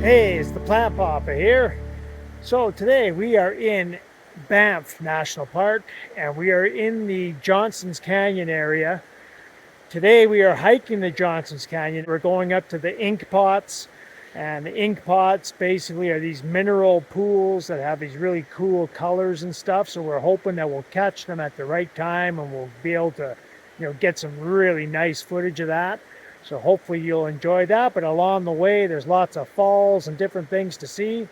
Hey, it's the Plant Papa here. So today we are in Banff National Park and we are in the Johnston's Canyon area. Today we are hiking the Johnston's Canyon. We're going up to the ink pots, and the ink pots basically are these mineral pools that have these really cool colors and stuff. So we're hoping that we'll catch them at the right time and we'll be able to, get some really nice footage of that. So hopefully you'll enjoy that. But along the way, there's lots of falls and different things to see.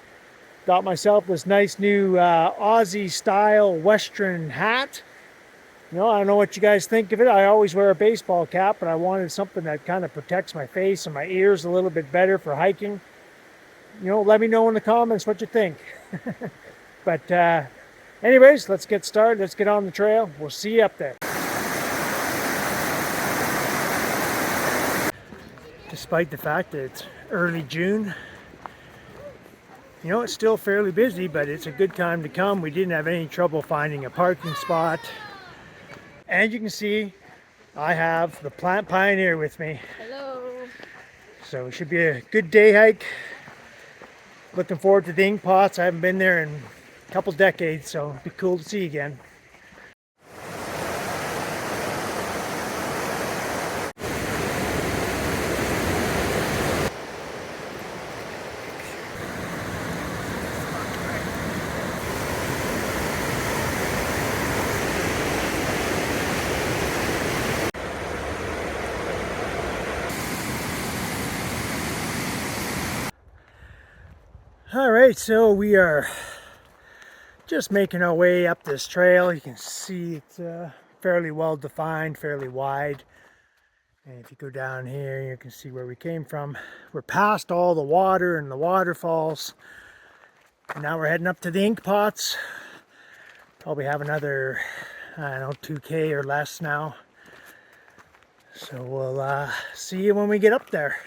Got myself this nice new Aussie style Western hat. I don't know what you guys think of it. I always wear a baseball cap, but I wanted something that kind of protects my face and my ears a little bit better for hiking. Let me know in the comments what you think. But anyways, let's get started. Let's get on the trail. We'll see you up there. Despite the fact that it's early June, it's still fairly busy, but it's a good time to come. We didn't have any trouble finding a parking spot. And you can see I have the Plant Pioneer with me. Hello. So it should be a good day hike. Looking forward to the ink pots. I haven't been there in a couple decades, so it'd be cool to see again. All right, so we are just making our way up this trail. You can see it's fairly well defined, fairly wide. And if you go down here, you can see where we came from. We're past all the water and the waterfalls. And now we're heading up to the ink pots. Probably have another, 2K or less now. So we'll see you when we get up there.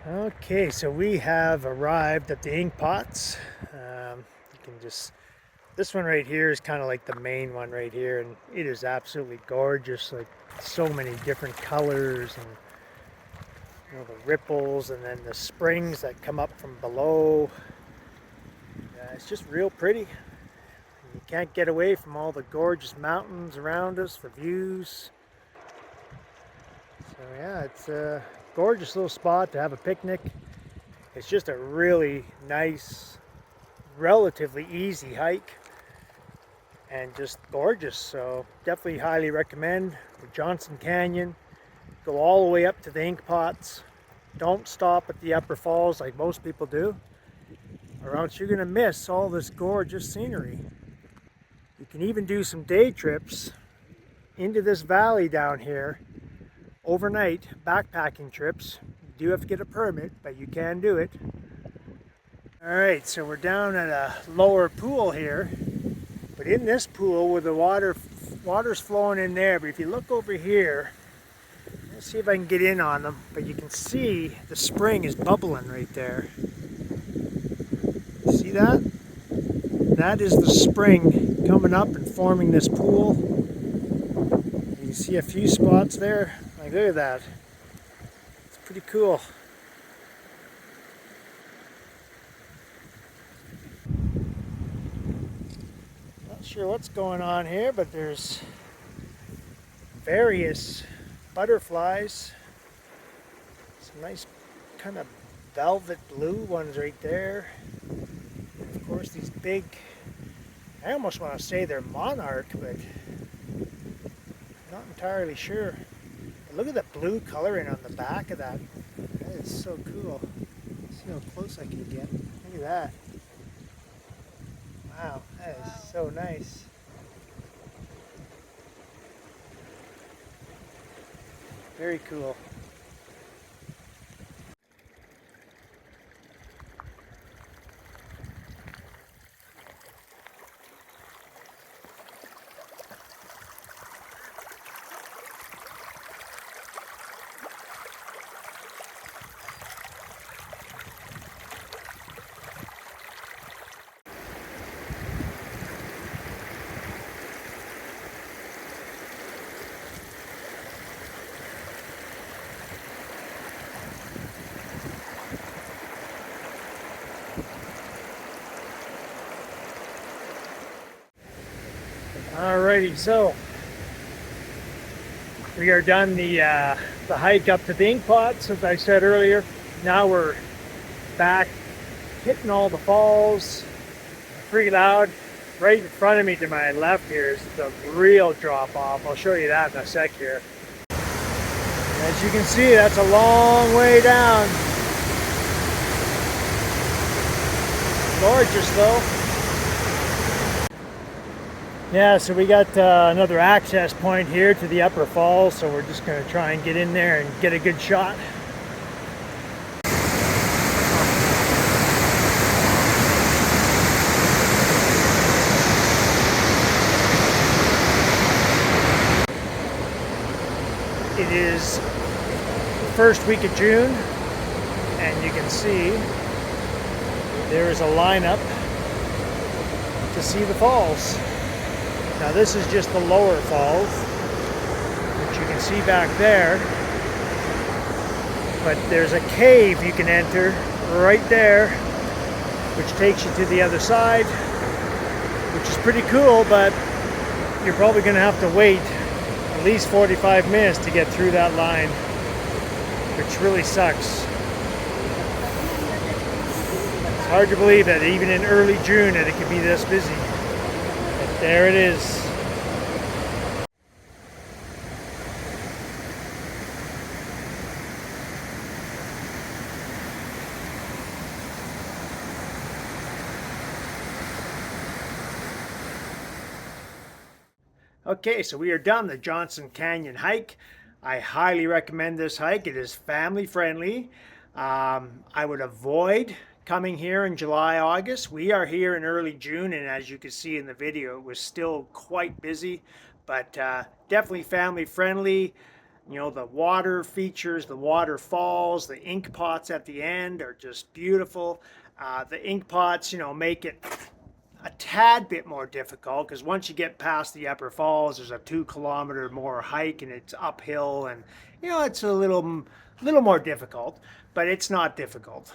Okay, so we have arrived at the ink pots. You can this one right here is kind of like the main one right here, and it is absolutely gorgeous. Like so many different colors, and the ripples, and then the springs that come up from below. It's just real pretty. You can't get away from all the gorgeous mountains around us for views. So yeah, it's a gorgeous little spot to have a picnic. It's just a really nice, relatively easy hike and just gorgeous. So definitely highly recommend the Johnston Canyon. Go all the way up to the ink pots. Don't stop at the upper falls like most people do, or else you're gonna miss all this gorgeous scenery. You can even do some day trips into this valley down here. Overnight backpacking trips. You do have to get a permit, but you can do it. Alright, so we're down at a lower pool here. But in this pool where the water's flowing in there, but if you look over here, let's see if I can get in on them, but you can see the spring is bubbling right there. See that? That is the spring coming up and forming this pool. You can see a few spots there. Like, look at that. It's pretty cool. Not sure what's going on here, but there's various butterflies. Some nice kind of velvet blue ones right there. And of course these big, I almost want to say they're monarch, but not entirely sure. Look at the blue coloring on the back of that. That is so cool. Let's see how close I can get. Look at that. Wow, that is so nice. Very cool. Alrighty, so we are done the hike up to the ink pots, as I said earlier. Now we're back hitting all the falls. Pretty loud. Right in front of me to my left here is the real drop off. I'll show you that in a sec here. As you can see, that's a long way down. Gorgeous though. Yeah, so we got another access point here to the upper falls, so we're just going to try and get in there and get a good shot. It is the first week of June, and you can see there is a lineup to see the falls. Now this is just the lower falls, which you can see back there, but there's a cave you can enter right there, which takes you to the other side, which is pretty cool, but you're probably going to have to wait at least 45 minutes to get through that line, which really sucks. It's hard to believe that even in early June that it could be this busy. But there it is. Okay, so we are done the Johnston Canyon hike. I highly recommend this hike. It is family friendly. I would avoid coming here in July, August. We are here in early June, and as you can see in the video, it was still quite busy, but definitely family friendly. You know, the water features, the waterfalls, the ink pots at the end are just beautiful. The ink pots, you know, make it a tad bit more difficult, because once you get past the upper falls, there's a 2-kilometer more hike, and it's uphill, and you know, it's a little more difficult, but it's not difficult.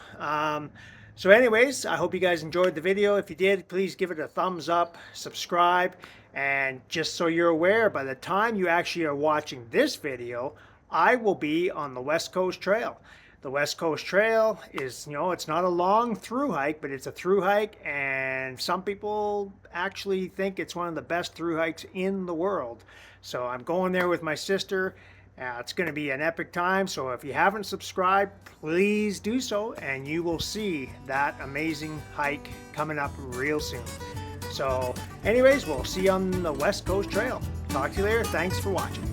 So anyways, I hope you guys enjoyed the video. If you did, please give it a thumbs up, subscribe, and just so you're aware, by the time you actually are watching this video, I will be on the West Coast Trail. The West Coast Trail is, you know, it's not a long through hike, but it's a through hike, and some people actually think it's one of the best through hikes in the world. So I'm going there with my sister. It's going to be an epic time, so if you haven't subscribed, please do so, and you will see that amazing hike coming up real soon. So anyways, we'll see you on the West Coast Trail. Talk to you later. Thanks for watching.